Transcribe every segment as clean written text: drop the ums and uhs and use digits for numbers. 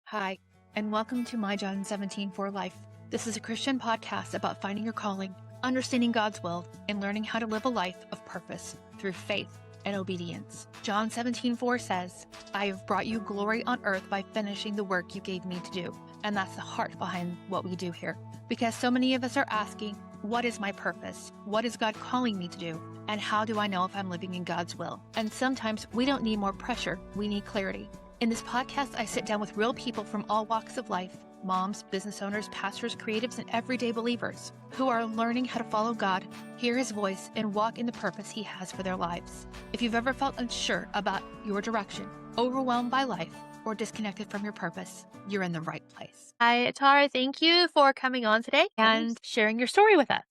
Hi, and welcome to My John 17 for Life. This is a Christian podcast about finding your calling, understanding God's will, and learning how to live a life of purpose through faith and obedience. John 17:4 says, I have brought you glory on earth by finishing the work you gave me to do. And that's the heart behind what we do here. Because so many of us are asking, what is my purpose? What is God calling me to do? And how do I know if I'm living in God's will? And sometimes we don't need more pressure, we need clarity. In this podcast, I sit down with real people from all walks of life, moms, business owners, pastors, creatives, and everyday believers who are learning how to follow God, hear His voice, and walk in the purpose He has for their lives. If you've ever felt unsure about your direction, overwhelmed by life, or disconnected from your purpose, you're in the right place. Hi, Atara. Thank you for coming on today and sharing your story with us.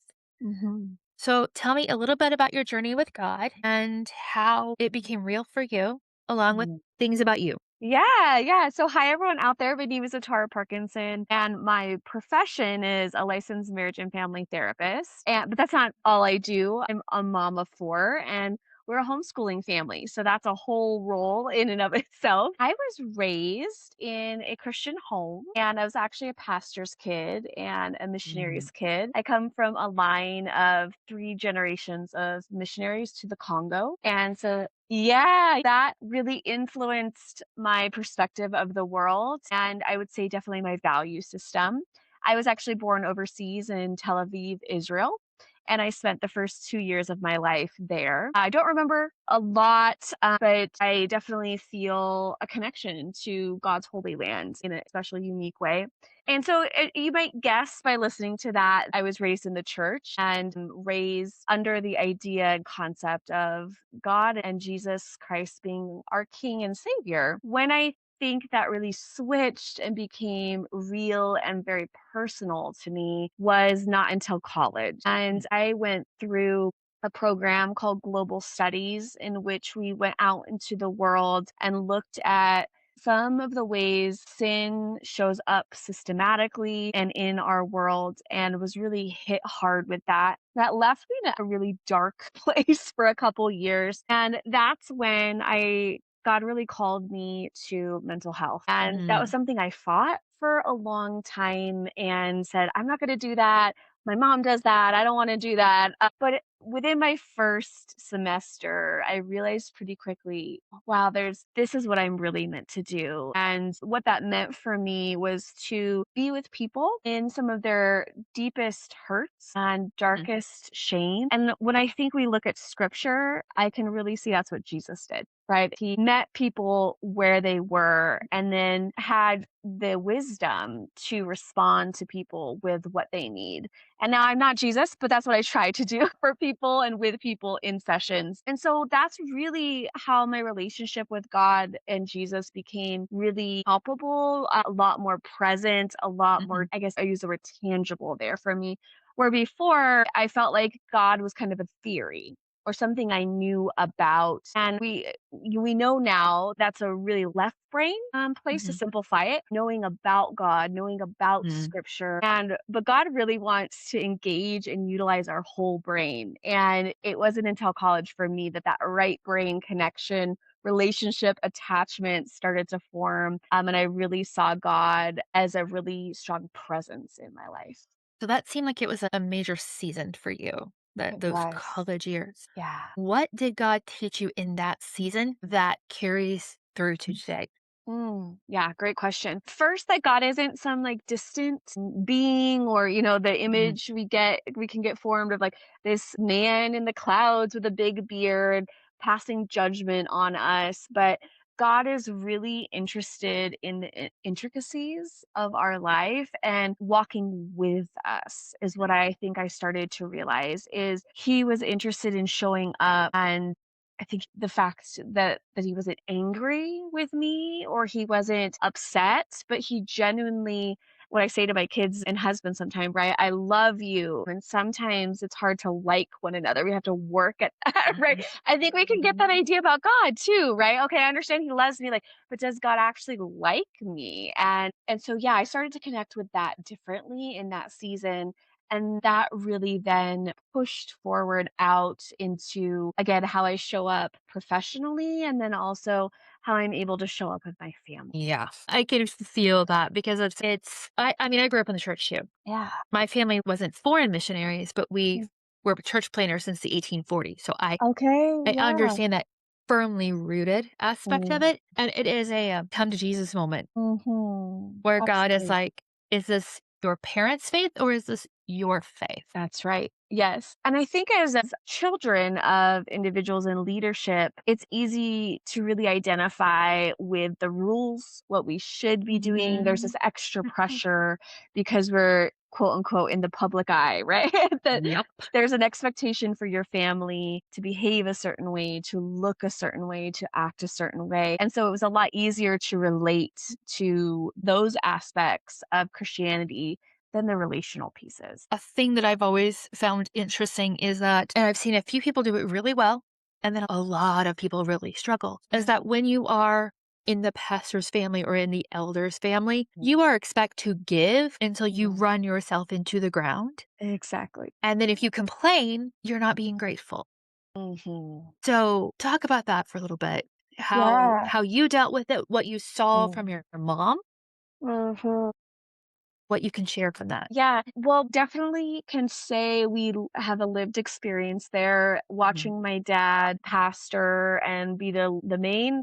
Mhm. So tell me a little bit about your journey with God and how it became real for you, along with Mm. things about you. Yeah. So, hi, everyone out there. My name is Atara Parkinson, and my profession is a licensed marriage and family therapist. But that's not all I do. I'm a mom of four, and we're a homeschooling family. So, that's a whole role in and of itself. I was raised in a Christian home, and I was actually a pastor's kid and a missionary's kid. I come from a line of three generations of missionaries to the Congo. And so yeah, that really influenced my perspective of the world, and I would say definitely my value system. I was actually born overseas in Tel Aviv, Israel, and I spent the first 2 years of my life there. I don't remember a lot, but I definitely feel a connection to God's holy land in a especially unique way. And so you might guess by listening to that, I was raised in the church and raised under the idea and concept of God and Jesus Christ being our King and Savior. When I think that really switched and became real and very personal to me was not until college. And I went through a program called Global Studies, in which we went out into the world and looked at some of the ways sin shows up systematically and in our world, and was really hit hard with that. That left me in a really dark place for a couple years. And that's when God really called me to mental health. And that was Mm. something I fought for a long time and said, I'm not going to do that. My mom does that. I don't want to do that. Within my first semester, I realized pretty quickly, wow, this is what I'm really meant to do. And what that meant for me was to be with people in some of their deepest hurts and darkest shame. And when I think we look at scripture, I can really see that's what Jesus did. Right. He met people where they were and then had the wisdom to respond to people with what they need. And now I'm not Jesus, but that's what I try to do for people and with people in sessions. And so that's really how my relationship with God and Jesus became really palpable, a lot more present, a lot more, Mhm. I guess I use the word tangible there for me. Where before I felt like God was kind of a theory or something I knew about. And we know now that's a really left brain place to Mhm. simplify it, knowing about God, knowing about Mm. scripture. But God really wants to engage and utilize our whole brain. And it wasn't until college for me that right brain connection, relationship attachment started to form. And I really saw God as a really strong presence in my life. So that seemed like it was a major season for you, that It those was. college years. Yeah. What did God teach you in that season that carries through to today? Yeah, great question. First, that God isn't some like distant being or, the Mhm. image we can get formed of like this man in the clouds with a big beard passing judgment on us. But God is really interested in the intricacies of our life and walking with us is what I think I started to realize is he was interested in showing up and I think the fact that he wasn't angry with me or he wasn't upset, but he genuinely what I say to my kids and husband sometimes, right? I love you. And sometimes it's hard to like one another. We have to work at that, right? Mhm. I think we can get that idea about God too, right? Okay, I understand he loves me, like, but does God actually like me? And so yeah, I started to connect with that differently in that season. And that really then pushed forward out into, again, how I show up professionally and then also how I'm able to show up with my family. Yeah. I can feel that because I mean, I grew up in the church too. Yeah. My family wasn't foreign missionaries, but we Mm. were church planners since the 1840s. So Okay. I Yeah. understand that firmly rooted aspect of Mm. it. And it is a come to Jesus moment Mhm. where God is Absolutely. like, is this your parents' faith or is this your faith? That's right. Yes. And I think as children of individuals in leadership, it's easy to really identify with the rules, what we should be doing. There's Mhm. this extra pressure because we're quote unquote in the public eye, right? That Yep. there's an expectation for your family to behave a certain way, to look a certain way, to act a certain way. And so it was a lot easier to relate to those aspects of Christianity than the relational pieces. A thing that I've always found interesting is that, and I've seen a few people do it really well, and then a lot of people really struggle, is Yeah. that when you are in the pastor's family or in the elder's family, Mm, you are expect to give until you yeah, run yourself into the ground. exactly. And then if you complain, you're not being grateful. Mhm. So talk about that for a little bit. Yeah. How you dealt with it, what you saw Mm. from your mom, Mhm. what you can share from that. Yeah, well, definitely can say have a lived experience there, Mhm. watching my dad pastor and be the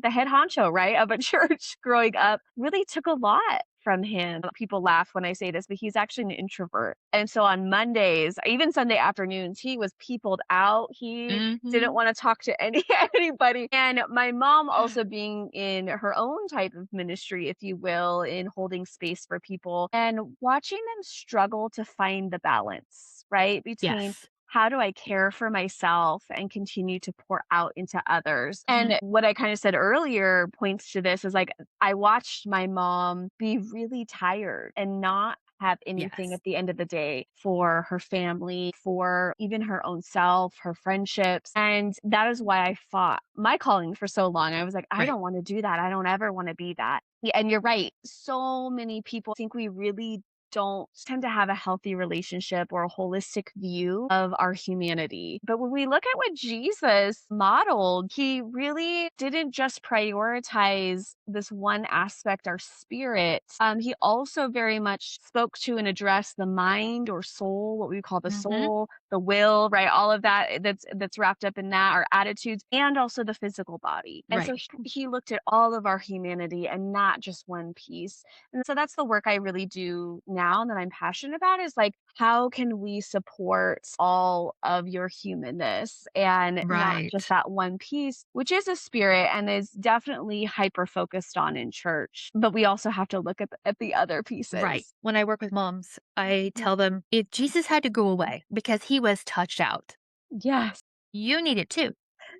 head honcho, right, of a church growing up really took a lot from him. People laugh when I say this, but he's actually an introvert. And so on Mondays, even Sunday afternoons, he was peopled out. He didn't Mhm. want to talk to anybody. And my mom also being in her own type of ministry, if you will, in holding space for people and watching them struggle to find the balance, right? Between Yes. how do I care for myself and continue to pour out into others? Mhm. And what I kind of said earlier points to this is like I watched my mom be really tired and not have anything Yes. at the end of the day for her family, for even her own self, her friendships. And that is why I fought my calling for so long. I was like, I Right. don't want to do that. I don't ever want to be that. Yeah, and you're right. So many people think we really don't tend to have a healthy relationship or a holistic view of our humanity. But when we look at what Jesus modeled, he really didn't just prioritize this one aspect, our spirit. He also very much spoke to and addressed the mind or soul, what we call the Mhm. soul, the will, right? All of that that's wrapped up in that, our attitudes, and also the physical body. And so Right. he looked at all of our humanity and not just one piece. And so that's the work I really do now and that I'm passionate about is like, how can we support all of your humanness and not just Right. that one piece, which is a spirit and is definitely hyper focused on in church. But we also have to look at the other Right. pieces. When I work with moms, I Mhm. tell them if Jesus had to go away because he was touched out, Yes. you need it too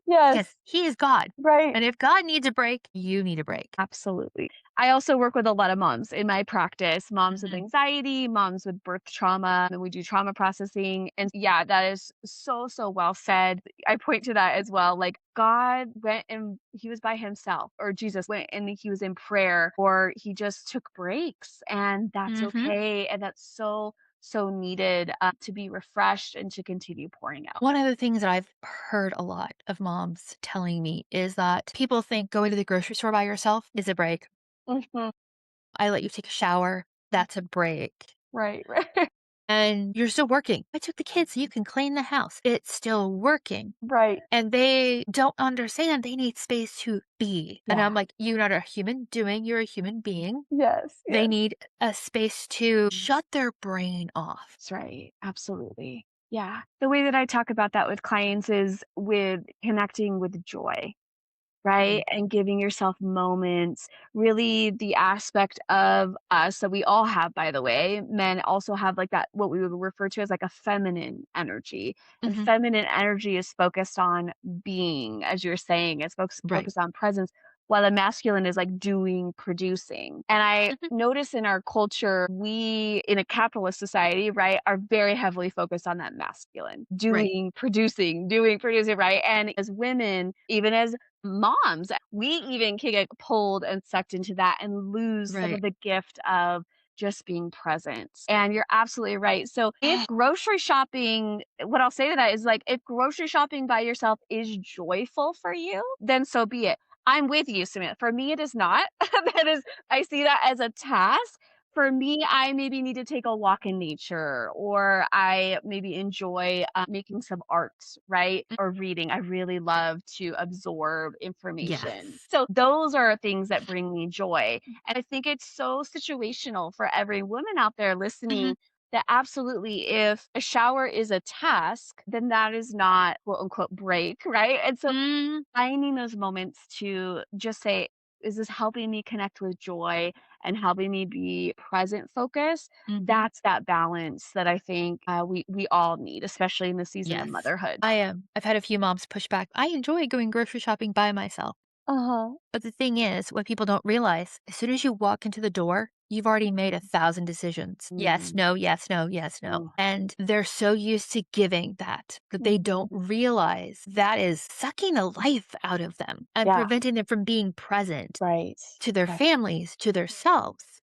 Yes. because he is God. Right. And if God needs a break, you need a break. Absolutely. I also work with a lot of moms in my practice, moms with Mhm. anxiety, moms with birth trauma, and we do trauma processing. And yeah, that is so, so well said. I point to that as well. Like God went and he was by himself, or Jesus went and he was in prayer, or he just took breaks, and that's Mhm. okay. And that's so, so needed to be refreshed and to continue pouring out. One of the things that I've heard a lot of moms telling me is that people think going to the grocery store by yourself is a break. Mhm. I let you take a shower. That's a break. Right, right, And you're still working. I took the kids so you can clean the house. It's still working. right. And they don't understand they need space to be. And Yeah. I'm like, you're not a human doing, you're a human being. Yes. They Yes. need a space to shut their brain off. That's right. Absolutely. Yeah. The way that I talk about that with clients is with connecting with joy, right? Mhm. And giving yourself moments, really the aspect of us that we all have, by the way. Men also have like that, what we would refer to as like a feminine energy. And Mhm. feminine energy is focused on being, as you're saying, it's Right. focused on presence, while the masculine is like doing, producing. And I Mhm. notice in our culture, we in a capitalist society, right, are very heavily focused on that masculine, Right. doing, producing, right? And as women, even as moms, we even can get pulled and sucked into that and lose some of Right. the gift of just being present. And you're absolutely right. So if grocery shopping, what I'll say to that is like, if grocery shopping by yourself is joyful for you, then so be it. I'm with you, Samantha. For me, it is not. That is, I see that as a task. For me, I maybe need to take a walk in nature, or I maybe enjoy making some art, right? Mm, Or reading. I really love to absorb information. yes. So those are things that bring me joy. And I think it's so situational for every woman out there Mhm. listening that absolutely, if a shower is a task, then that is not quote unquote break, right? And so Mm, finding those moments to just say, "Is this helping me connect with joy and helping me be present focused?" mhm. That's that balance that I think, we all need, especially in the season of Yes. motherhood. I've had a few moms push back. I enjoy going grocery shopping by myself. Uh-huh. But the thing is, what people don't realize, as soon as you walk into the door, you've already made 1,000 decisions. Yes, Mhm. no, yes, no, yes, no. Mm. And they're so used to giving that they don't Mhm. realize that is sucking the life out of them and Yeah, preventing them from being present right. to their Right. families, to themselves.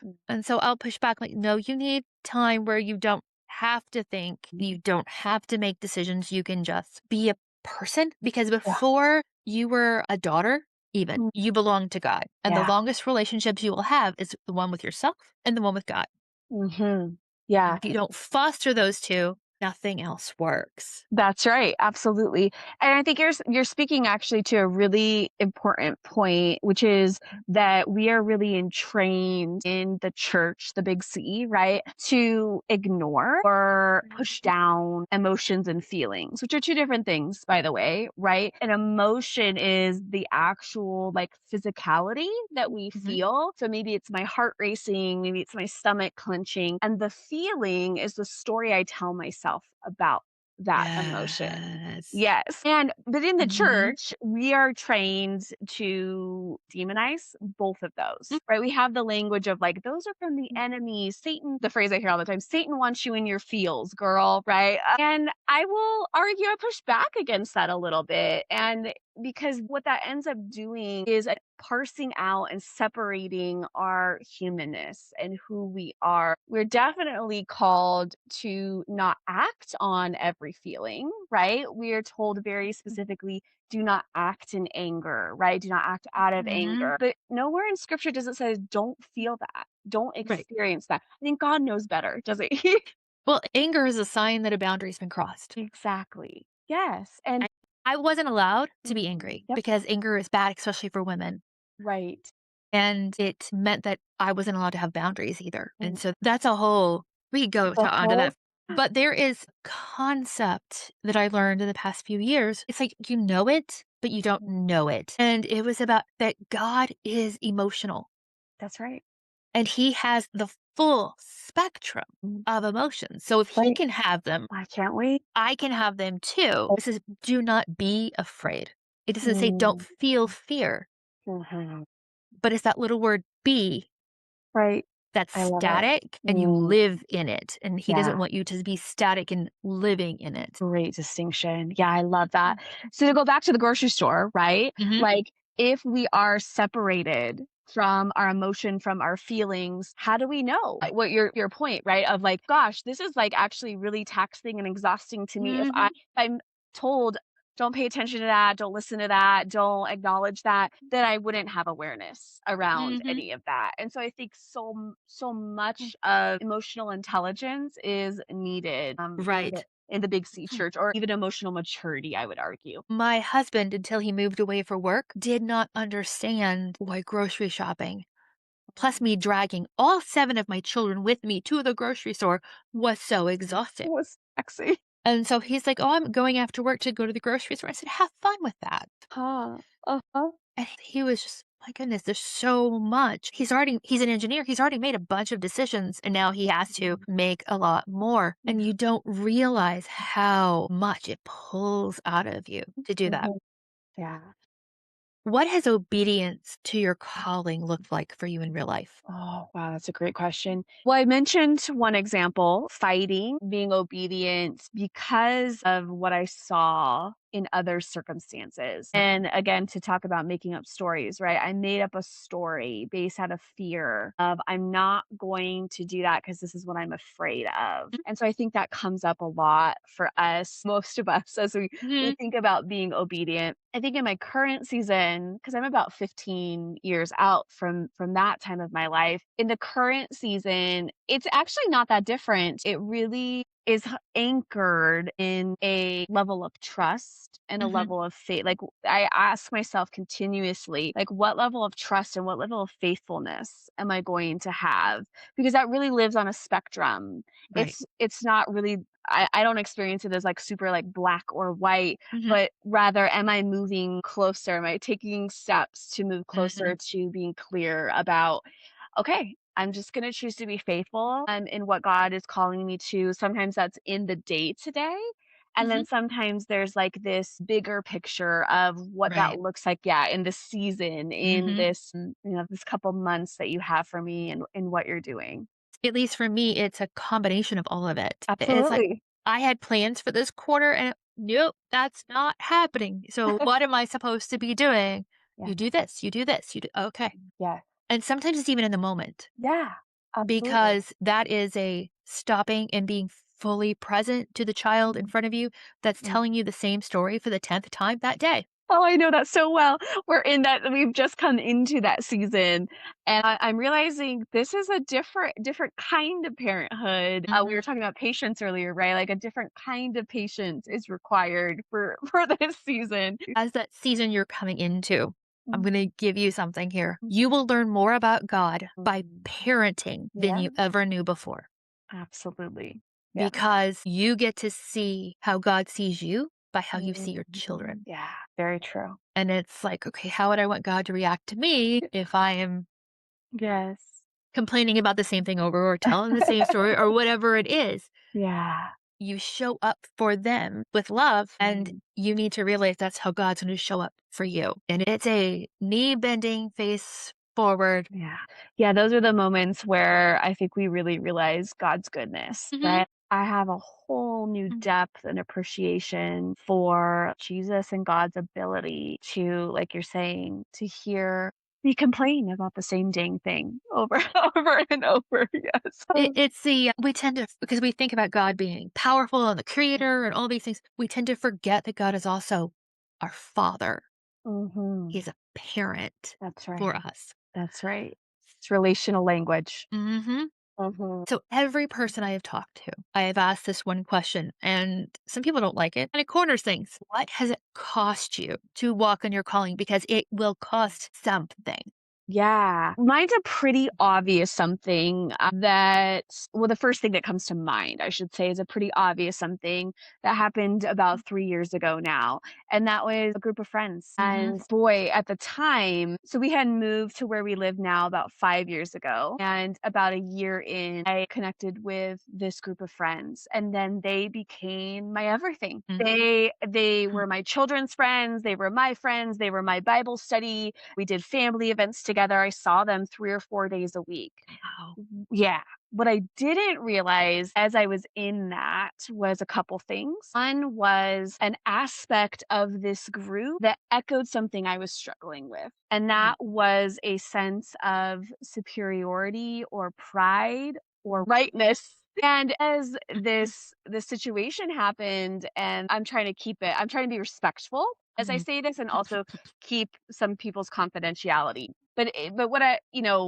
Mm. And so I'll push back like, no, you need time where you don't have to think, you don't have to make decisions. You can just be a person because Yeah. before you were a daughter, even Mm. you belong to God. And the Yeah. longest relationships you will have is the one with yourself and the one with God. Mhm. And Yeah. if you don't foster those two, nothing else works. That's right, absolutely. And I think you're speaking actually to a really important point, which is that we are really entrained in the church, the big C, right, to ignore or push down emotions and feelings, which are two different things, by the way, right? An emotion is the actual like physicality that we Mhm. feel. So maybe it's my heart racing, maybe it's my stomach clenching, and the feeling is the story I tell myself about that emotion. Yes. Yes. And but in the Mhm. church, we are trained to demonize both of those, Mm, right? We have the language of like, those are from the enemy. Satan, the phrase I hear all the time, Satan wants you in your feels, girl, right? And I will argue, I push back against that a little bit. And because what that ends up doing is parsing out and separating our humanness and who we are. We're definitely called to not act on every feeling, right? We are told very specifically, do not act in anger, right? Do not act out of mhm. anger. But nowhere in scripture does it say, don't feel that. Don't Right. experience that. I think God knows better, doesn't he? Well, anger is a sign that a boundary's been crossed. Exactly. Yes. And I I wasn't allowed to be mhm, angry yep, because anger is bad, especially for women. right. And it meant that I wasn't allowed to have boundaries either. And Mm, so that's a whole we could go the to onto whole that. But there is concept that I learned in the past few years. It's like you know it, but you don't know it. And it was about that God is emotional that's right. and he has the full spectrum Mm, of emotions. So if that's he right. can have them, I can't wait. I can have them too. This is do not be afraid. It doesn't say don't Mm, feel fear, mhm. but it's that little word be Right. that's I love it. static and you Mm, live in it. And he doesn't yeah, want you to be static and living in it. great distinction. Yeah, I love that. So to go back to the grocery store, right? Mm-hmm. Like if we are separated from our emotion, from our feelings, how do we know? Like what your point, right? Of like, gosh, this is like actually really taxing and exhausting to me. Mm-hmm. If I'm told don't pay attention to that, don't listen to that, don't acknowledge that, then I wouldn't have awareness around Mm-hmm. any of that. And so I think so much of emotional intelligence is needed Right. in the big C church, or even emotional maturity, I would argue. My husband, until he moved away for work, did not understand why grocery shopping, plus me dragging all 7 of my children with me to the grocery store, was so It exhausting. was sexy. And so he's like, "Oh, I'm going after work to go to the grocery store." I said, "Have fun with that." Huh. Uh-huh. And he was just, "My goodness, there's so much." He's an engineer. He's already made a bunch of decisions and now he has to make a lot more. And you don't realize how much it pulls out of you to do that. Mhm. Yeah. What has obedience to your calling looked like for you in real life? Oh, wow, that's a great question. Well, I mentioned one example, fighting, being obedient because of what I saw in other circumstances. And again, to talk about making up stories, right? I made up a story based out of fear of I'm not going to do that because this is what I'm afraid of. And so I think that comes up a lot for us, most of us, as we Mhm. think about being obedient. I think in my current season, because I'm about 15 years out from that time of my life, in the current season, it's actually not that different. It really is anchored in a level of trust and a Mhm. level of faith. Like I ask myself continuously, like what level of trust and what level of faithfulness am I going to have? Because that really lives on a spectrum. Right. It's not really I don't experience it as like super like black or white, Mhm. but rather am I moving closer? Am I taking steps to move closer Mhm. to being clear about, okay, I'm just going to choose to be faithful in what God is calling me to. Sometimes that's in the day to day. And Mhm. then sometimes there's like this bigger picture of what that Right. looks like, yeah, in this season, in Mhm. this, this couple months that you have for me and in what you're doing. At least for me, it's a combination of all of it. It's like Absolutely. I had plans for this quarter and nope, that's not happening. So what am I supposed to be doing? Yeah. You do this, you do this, you do okay. Yeah. And sometimes it's even in the moment Yeah. Absolutely. because that is a stopping and being fully present to the child in Mhm. front of you that's Mhm. telling you the same story for the 10th time that day. Oh, I know that so well. We're in that we've just come into that season, and I'm realizing this is a different kind of parenthood. We were Mhm. talking about patience earlier, right? Like a different kind of patience is required for for this season. As that season you're coming into, I'm going Mhm, to give you something here. mhm, You will learn more about God by mhm. parenting than Yeah, you ever knew before absolutely. Yeah. because you get to see how God sees you by how you see your Mhm. children. Yeah, very true. And it's like, okay, how would I want God to react to me if I am Yes. complaining about the same thing over or telling the same story or whatever it is? Yeah. You show up for them with love, and Mhm. you need to realize that's how God's going to show up for you. And it's a knee bending, face forward. Yeah. Yeah, those are the moments where I think we really realize God's goodness, Mhm. right? I have a whole new depth and appreciation for Jesus and God's ability to, like you're saying, to hear me complain about the same dang thing over and over and over. Yes. It's the we tend to because we think about God being powerful and the creator and all these things, we tend to forget that God is also our father. Hmm. He's a parent That's for right. us. That's right. It's relational language. Mhm. Hmm. So every person I have talked to, I have asked this one question, and some people don't like it, and it corners things. What has it cost you to walk in your calling? Because it will cost something. Yeah. Mine's a pretty obvious something that, well, the first thing that comes to mind, I should say, is a pretty obvious something that happened about 3 years ago now. And that was a group of friends. Mhm. And boy, at the time, so we had moved to where we live now about 5 years ago. And about a year in, I connected with this group of friends. And then they became my everything. Mhm. They were my children's friends, they were my friends, they were my Bible study, we did family events together. I saw them 3 or 4 days a week. Wow. Yeah. What I didn't realize as I was in that was a couple things. One was an aspect of this group that echoed something I was struggling with, and Mhm. that was a sense of superiority or pride or rightness. And as this situation happened, and I'm trying to be respectful as I Mhm. say this and also keep some people's confidentiality. But what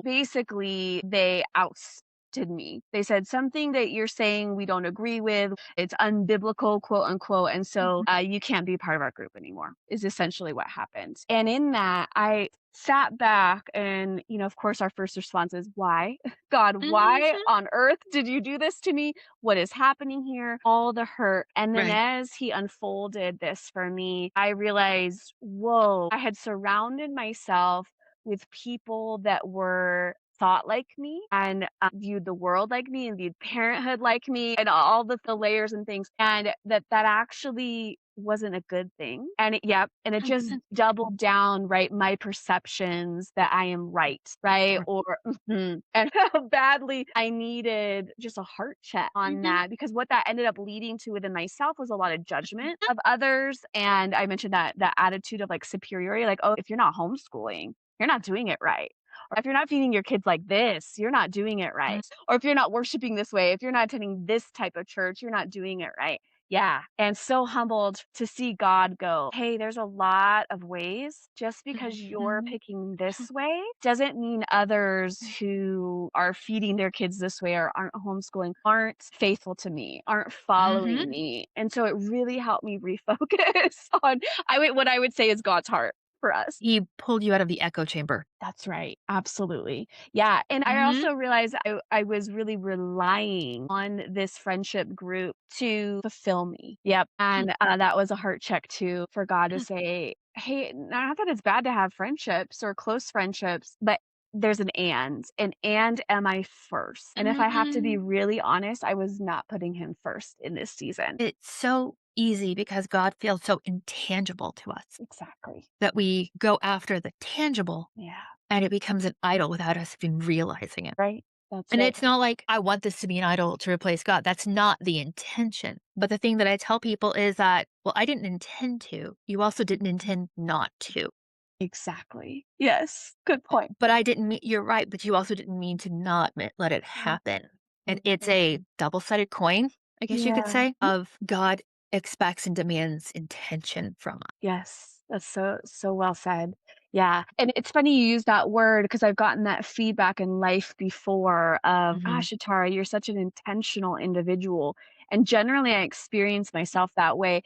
basically they ousted me. They said something that you're saying we don't agree with. It's unbiblical, quote unquote, and so you can't be part of our group anymore. Is essentially what happened. And in that, I sat back and of course our first response is why? God, why Mhm. on earth did you do this to me? What is happening here? All the hurt. And then Right. as he unfolded this for me, I realized, whoa, I had surrounded myself with people that were thought like me and viewed the world like me and viewed parenthood like me and all the layers and things, and that actually wasn't a good thing. And and it just 100%. doubled down, right, my perceptions that I am right, right? Sure. Or and how badly I needed just a heart check on Mhm. that, because what that ended up leading to within myself was a lot of judgment of others. And I mentioned that attitude of like superiority, like, oh, if you're not homeschooling, you're not doing it right. Or if you're not feeding your kids like this, you're not doing it right. Mm. Or if you're not worshiping this way, if you're not attending this type of church, you're not doing it right. Yeah. And so humbled to see God go, hey, there's a lot of ways. Just because you're Mhm. picking this way doesn't mean others who are feeding their kids this way or aren't homeschooling aren't faithful to me, aren't following Mhm. me. And so it really helped me refocus on what I would say is God's heart for us. He pulled you out of the echo chamber. That's right. Absolutely. Yeah, and I Mhm. also realized I was really relying on this friendship group to fulfill me. Yep, and, that was a heart check too for God to say, "Hey, not that it's bad to have friendships or close friendships, but there's an and am I first?" And if I have to be Mhm. really honest, I was not putting him first in this season. It's so easy because God feels so intangible to us Exactly. that we go after the tangible Yeah, and it becomes an idol without us even realizing it. right? That's And right. it's not like I want this to be an idol to replace God. That's not the intention. But the thing that I tell people is that, well, I didn't intend to. You also didn't intend not to. Exactly. Yes, good point. But I didn't mean, you're right, but you also didn't mean to not let it happen. And it's Mhm. a double sided coin, I guess you could Yeah. say, of God expects and demands intention from us. Yes, that's so well said. Yeah, and it's funny you use that word because I've gotten that feedback in life before of, Hmm. "Gosh, Atara, you're such an intentional individual." And generally, I experience myself that way.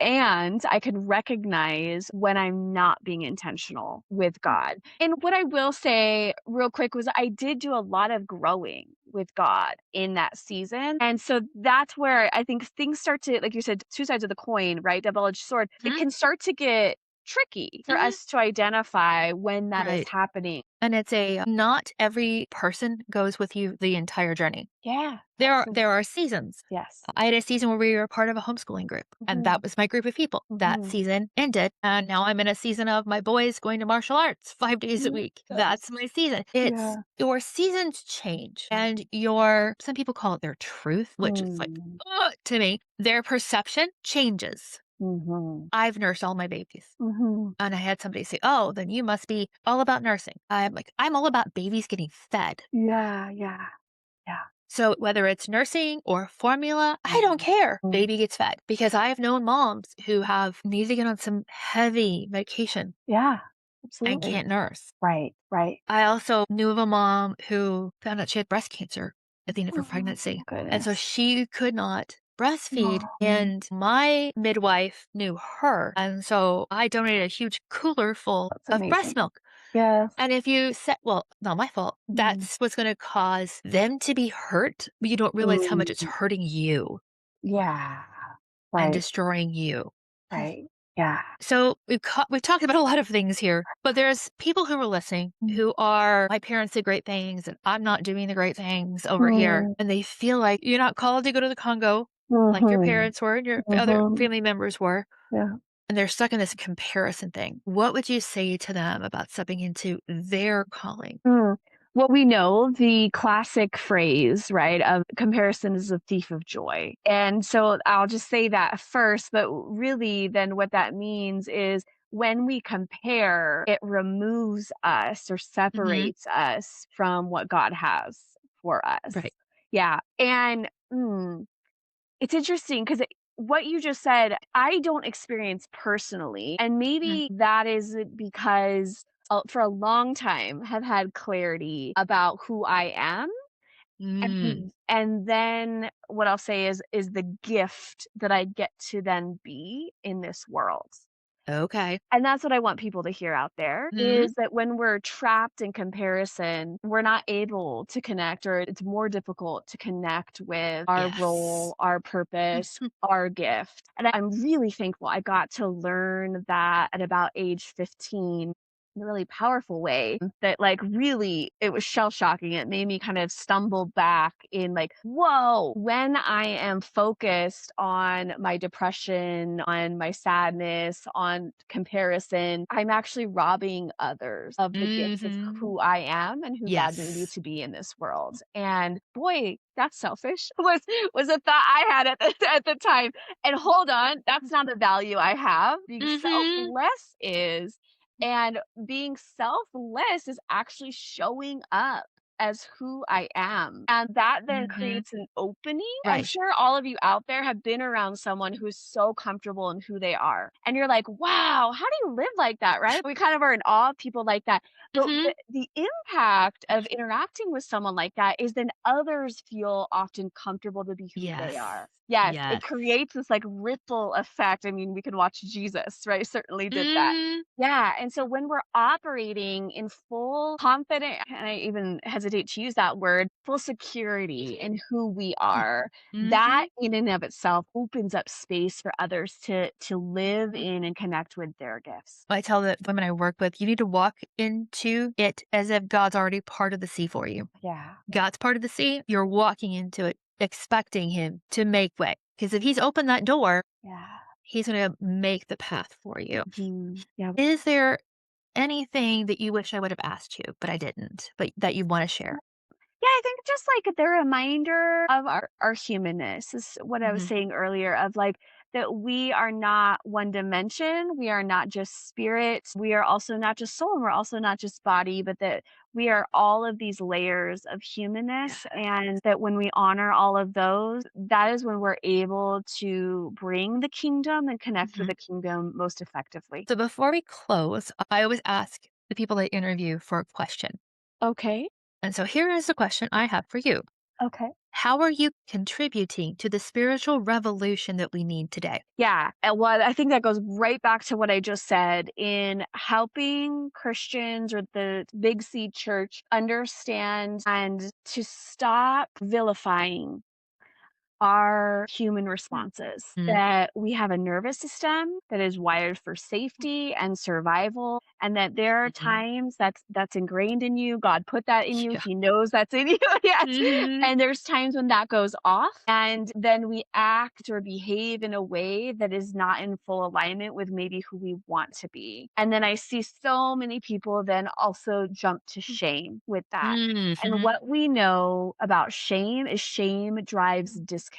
And I can recognize when I'm not being intentional with God. And what I will say real quick was I did do a lot of growing with God in that season. And so that's where I think things start to, like you said, two sides of the coin, right? Double-edged sword. It can start to get tricky for Hmm. us to identify when that is Right. happening. And it's a not every person goes with you the entire journey. Yeah, There are seasons. yes. I had a season where we were part of a homeschooling group, and that Mhm, was my group of people. That mhm. season ended, and now I'm in a season of my boys going to martial arts 5 days a Mm, week. yes. That's my season. It's Yeah. your seasons change, and your some people call it their truth, which is like, Mm, to me, their perception changes. mhm, I've nursed all my babies. mhm. And I had somebody say, "Oh, then you must be all about nursing." I'm like, "I'm all about babies getting fed." Yeah, yeah, yeah. So whether it's nursing or formula, I don't Mhm. care. Mm. Baby gets fed because I have known moms who have needed to get on some heavy medication Yeah, and absolutely. can't nurse. Right, right. I also knew of a mom who found out she had breast cancer at the end of her Oh, pregnancy. And so goodness. she could not breastfeed. Oh, And my midwife knew her. And so I donated a huge cooler full that's of breast amazing. milk. Yes. And if you said, well, not my fault, Mm, that's what's going to cause them to be hurt, but you don't realize how much it's mm, hurting you yeah. and Right, destroying you. right. Yeah. So we've talked about a lot of things here, but there's people who are listening Mm, who are my parents did great things and I'm not doing the great things over here, mm, and they feel like you're not called to go to the Congo like your mhm, parents were and your other mhm. family members were, Yeah. and they're stuck in this comparison thing. What would you say to them about stepping into their calling? Mm. Well, we know the classic phrase, right, of comparison is a thief of joy. And so I'll just say that first, but really then what that means is when we compare, it removes us or Hmm. separates us from what God has for us. Right. Yeah. And it's interesting because what you just said, I don't experience personally. And maybe that is because for a long time have had clarity about who I am. Mm. And then what I'll say is the gift that I get to then be in this world. Okay. And that's what I want people to hear out there Mhm. is that when we're trapped in comparison, we're not able to connect, or it's more difficult to connect with our Yes. role, our purpose, our gift. And I'm really thankful I got to learn that at about age 15. in a really powerful way that like really it was shell shocking. It made me kind of stumble back in like, whoa, when I am focused on my depression, on my sadness, on comparison, I'm actually robbing others of the gift of Mhm. who I am and who God made me Yes. to be in this world. And boy, that's selfish was a thought I had at the time. And hold on, that's not the value I have. Being Mhm. selfless is. And being selfless is actually showing up as who I am. And that then Mhm. creates an opening. I'm Right. sure all of you out there have been around someone who's so comfortable in who they are. And you're like, wow, how do you live like that? Right. We kind of are in awe of people like that. But Mhm. the impact of interacting with someone like that is then others feel often comfortable to be who they Yes. are. Yes, it Yes. creates this like ripple effect. I mean, we can watch Jesus, right? Certainly did that. Mhm. Yeah, and so when we're operating in full confident, and I even hesitate to use that word, full security in who we are, that Mhm. in and of itself opens up space for others to live in and connect with their gifts. I tell the women I work with, you need to walk into it as if God's already part of the sea for you. Yeah. God's part of the sea, you're walking into it expecting him to make way. Because if he's opened that door, Yeah. he's going to make the path for you. Mhm. Yeah. Is there anything that you wish I would have asked you, but I didn't, but that you want to share? Yeah, I think just like the reminder of our humanness is what I was Mhm. saying earlier of like that we are not one dimension. We are not just spirit. We are also not just soul. And we're also not just body, but that we are all of these layers of humanness. Yeah. And that when we honor all of those, that is when we're able to bring the kingdom and connect with Mhm. the kingdom most effectively. So before we close, I always ask the people I interview for a question. Okay. And so here is the question I have for you. Okay. How are you contributing to the spiritual revolution that we need today? Yeah, and what I think that goes right back to what I just said in helping Christians or the Big C church understand and to stop vilifying our human responses. Mm. That we have a nervous system that is wired for safety and survival, and that there are Mhm. times that's ingrained in you. God put that in you. Yeah. He knows that's in you. Yes. Mhm. And there's times when that goes off, and then we act or behave in a way that is not in full alignment with maybe who we want to be. And then I see so many people then also jump to shame with that. And Mhm. what we know about shame is shame drives disconnection.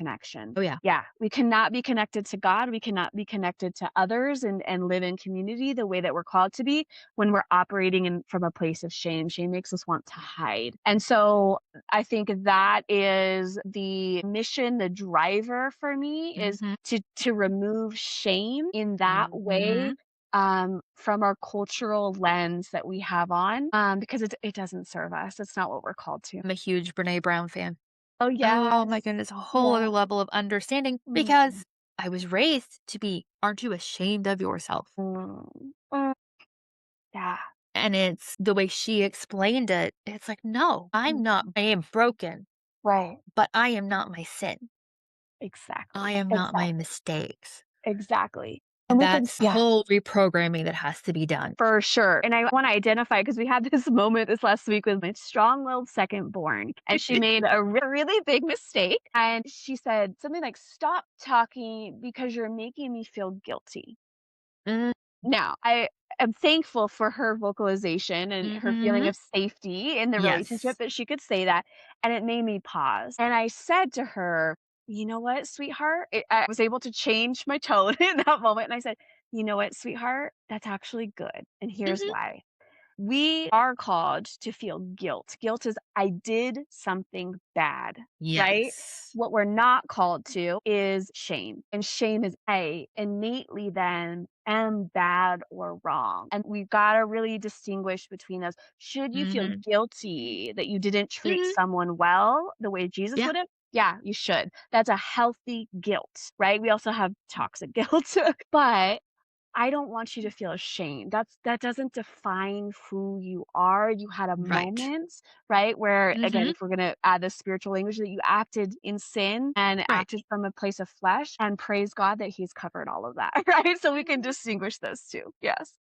Oh, yeah. Yeah, we cannot be connected to God. We cannot be connected to others and live in community the way that we're called to be when we're operating from a place of shame. Shame makes us want to hide. And so I think that is the mission, the driver for me is Mhm. to remove shame in that way Mhm. from our cultural lens that we have on, because it doesn't serve us. It's not what we're called to. I'm a huge Brene Brown fan. Oh, Oh my yes. goodness, a whole other Yeah. level of understanding Mhm. because I was raised to be, aren't you ashamed of yourself? Mm. Mm. Yeah. And it's the way she explained it. It's like, no, I'm not, Mhm. I am broken, Right. but I am not my sin. I Exactly. am not my Exactly. mistakes. Exactly. And And we can that's yeah. whole reprogramming that has to be done. For sure. And I wanna identify because we had this moment this last week with my strong-willed second born, and she made a really big mistake, and she said something like, "Stop talking because you're making me feel guilty." Mm, Now, I am thankful for her vocalization and her feeling mhm. of safety in the relationship Yes. that she could say that, and it made me pause. And I said to her, "You know what, sweetheart?" I was able to change my tone in that moment, and I said, "You know what, sweetheart? That's actually good, and here's Mhm. why. We are called to feel guilt. Guilt is I did something bad, right? Yes. What we're not called to is shame. And shame is I innately then am bad or wrong. And we've got to really distinguish between those. Should you feel Mhm. guilty that you didn't treat Mhm. someone well the way Jesus Yeah. would have? Yeah, you should. That's a healthy guilt, right? We also have toxic guilt. But I don't want you to feel ashamed. That doesn't define who you are. You had a Right. moment, right? Where again, Mhm. if we're gonna add the spiritual language that you acted in sin and Right. acted from a place of flesh, and praise God that He's covered all of that, right? So we can Mhm. distinguish those two. Yes.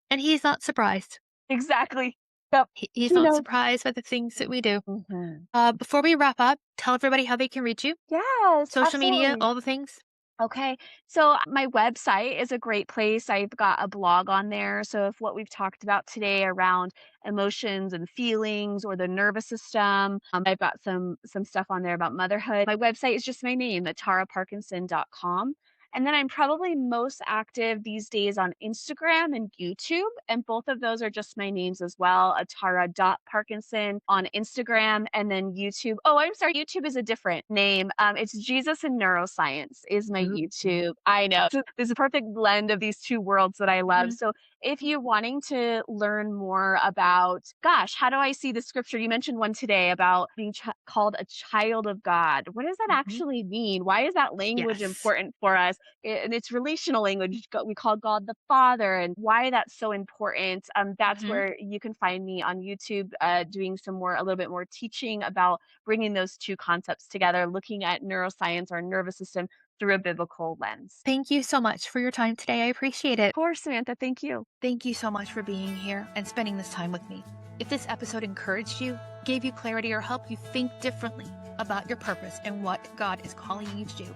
And he's not surprised. Exactly. Yep. He's You not know. surprised by the things that we do. Mhm. Before we wrap up, tell everybody how they can reach you. Yes, Social media, absolutely. all the things. Okay. So my website is a great place. I've got a blog on there. So if what we've talked about today around emotions and feelings or the nervous system, I've got some stuff on there about motherhood. My website is just my name, ataraparkinson.com. And then I'm probably most active these days on Instagram and YouTube. And both of those are just my names as well, atara.parkinson on Instagram and then YouTube. Oh, I'm sorry. YouTube is a different name. It's Jesus and Neuroscience is my Ooh. YouTube. I know. So there's a perfect blend of these two worlds that I love. Mhm. So if you're wanting to learn more about, gosh, how do I see the scripture? You mentioned one today about being called a child of God. What does that Mhm. actually mean? Why is that language Yes. important for us? And it's relational language. We call God the Father, and why that's so important. That's Mhm. where you can find me on YouTube, doing a little bit more teaching about bringing those two concepts together, looking at neuroscience or nervous system through a biblical lens. Thank you so much for your time today. I appreciate Of it. course, Samantha. Thank you. Thank you so much for being here and spending this time with me. If this episode encouraged you, gave you clarity, or helped you think differently about your purpose and what God is calling you to do,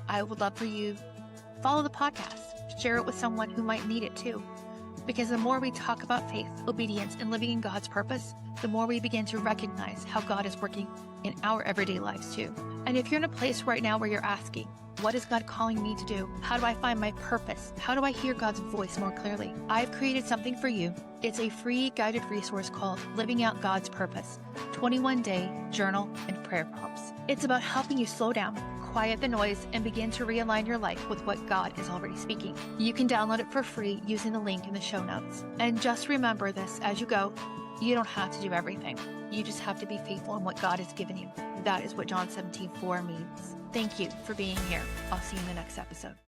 I would love for you to follow the podcast, share it with someone who might need it too. Because the more we talk about faith, obedience, and living in God's purpose, the more we begin to recognize how God is working in our everyday lives too. And if you're in a place right now where you're asking, what is God calling me to do? How do I find my purpose? How do I hear God's voice more clearly? I've created something for you. It's a free guided resource called Living Out God's Purpose, 21-day journal and prayer prompts. It's about helping you slow down, quiet the noise, and begin to realign your life with what God is already speaking. You can download it for free using the link in the show notes. And just remember this as you go, you don't have to do everything. You just have to be faithful in what God has given you. That is what John 17:4 means. Thank you for being here. I'll see you in the next episode.